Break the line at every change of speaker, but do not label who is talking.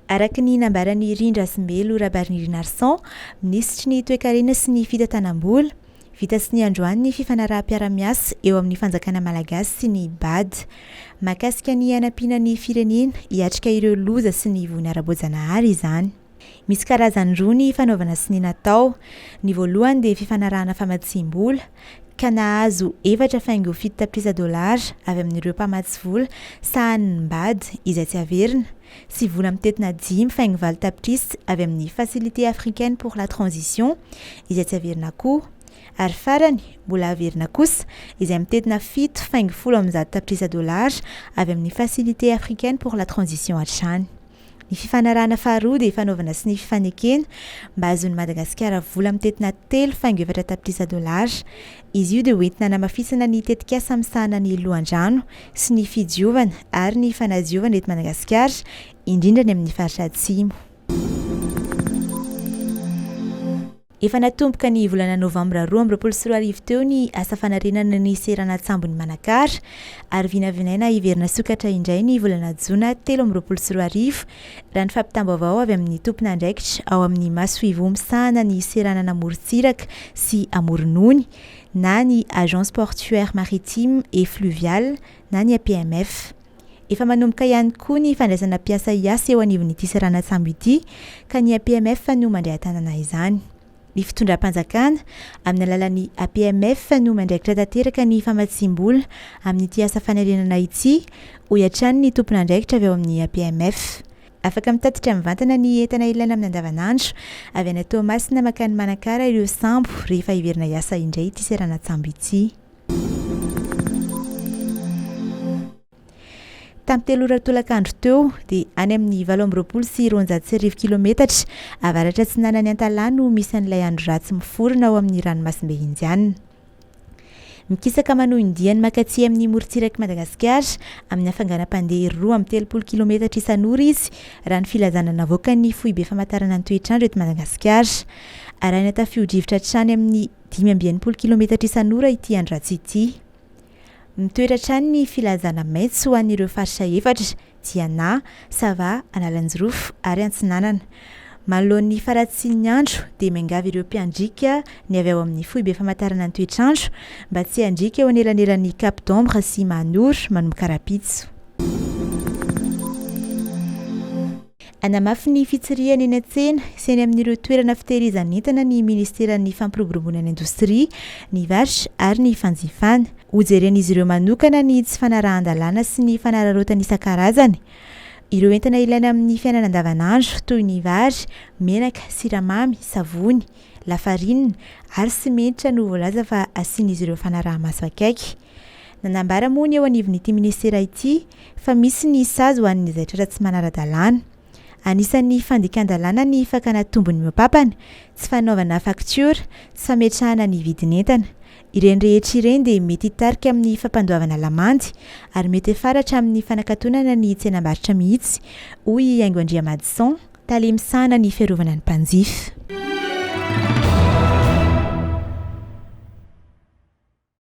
Araka ny nambarany Rindra Simbelo Rabariny Narson, minisitry ny toe-karena sy ny fitantanam-bola, vita sy ny androany ny fifanaraha-piara-miasa eo amin'ny fanjakana malagasy sy ny BAD. Mahakasika ny hanampiana ny firenena hiatrika ireo loza sy ny vony ara-boajanahary izany. Misy karazany roa ny fanaovana sy ny natao. Ny voalohany dia fifanarahana famaditsim-bola, ka nahazo 4.7 tapitrisa avy amin'ireo mpamatsy vola sahanin'ny BAD izay tsy averina, sy vola mitetina 5.4 tapitrisa avy amin'ny Facilité africaine pour la transition izay tsy averina koa, ary farany mbola averina kosa izay mitetina 7.10 tapitrisa avy amin'ny Facilité africaine pour la transition hatrany. Ny fifanarahana faharoa dia fanaovana sy ny fifanekena mba azon'ny Madagasikara vola mitetina 3.4 tapitrisa izy io dia hoentina namafisana ny tetikasa misahana ny lohan-drano sy ny fidiovana ary ny fanadiovana eto Madagasikara, indrindra ny amin'ny faritra atsimo. Efa natomboka ny volana Novambra 2024 teo ny asa fanarenana ny seran'Atsambon'ny Manakara, ary vinavinaina hiverina sokatra indray ny volana Jona 2024 raha ny fampitam-baovao avy amin'ny tompon'andraikitra ao amin'ny Masoivo misahana ny seranana Morontsiraka sy Amoronony, na ny Agence Portuaire Maritime et Fluviale na ny APMF. Efa manomboka ihany koa ny fandraisana mpiasa hiasa eo anivon'ity seran'Atsambo ity, ka ny APMF no mandray tanàna izany. Ny fitondram-panjakana amin'ny alalan'ny APMF no mandraikitra tanteraka ny famaditsim-bola amin'ity asa fanarenana ity, ho hiatrany ny tompon'andraikitra avy ao amin'ny APMF. Afaka mitatitra mivantana ny entana ilaina amin'ny andavanandro avy any Toamasina makany Manakara ireo sambo rehefa hiverina hiasa indray ity seran'Atsambo ity. Tamin'ny 3 ora tolakandro teo dia any amin'ny 8.9 kilometatra avaratra Atsinanany Antalahy no misy an'ilay andro ratsy miforona ao amin'ny ranomasimbe Indiana. Mikisaka manohon-diany makatsy amin'ny morontsiraka Madagasikara amin'ny hafanganam-pandeha 2.30 kilometatra isan'ora izy raha ny filazana navoaka ny foibe famantarana ny toetr'andro eto Madagasikara. Arahina tafio-drivotra hatrany amin'ny 5.20 kilometatra isan'ora ity andro ratsy ity. Mitoetra hatrany ny filazana maitso ho an'ireo faritra efatra: Diana, Sava, Analanjirofo ary Antsinanana. Manoloan'ny faratsin'ny andro dia miangavy ireo mpiandrika ny avy ao amin'ny foibe famantarana ny toetr'andro mba tsy handrika eo anelanelan'ny Cap d'Ombre sy Manor manomboka Rapitso. Anamafy ny fitsirihany eny an-tsena sy eny amin'ireo toerana fitehirizan'entana ny Ministeran'ny Fampiroboroboana ny Indostria, ny Varotra ary ny Fanjifana. Hojeren'izy ireo manokana ny tsy fanarahan-dalàna sy ny fanararaotana isan-karazany. Ireo entana ilaina amin'ny fiainana andavanandro toy ny vary, menaka, siramamy, savony, lafarinina ary simenitra no voalaza fa asian'izy ireo fanaraha-maso akaiky. Nanambara moa ny eo anivon'ity ministera ity fa misy ny sazy ho an'ny zaitra tsy manara-dalàna. Anisan'ny fandikan-dalàna ny fakana tombony miopampana, tsy fanaovana faktiora, tsy fametrahana ny vidin'entana. Ireny rehetra ireny dia mety hitarika amin'ny fampandoavana lamandy ary mety faratra amin'ny fanakatonana ny tsenam-barotra mihitsy, hoy Aingo Andriamadison, talimisahana ny fiarovana ny mpanjifa.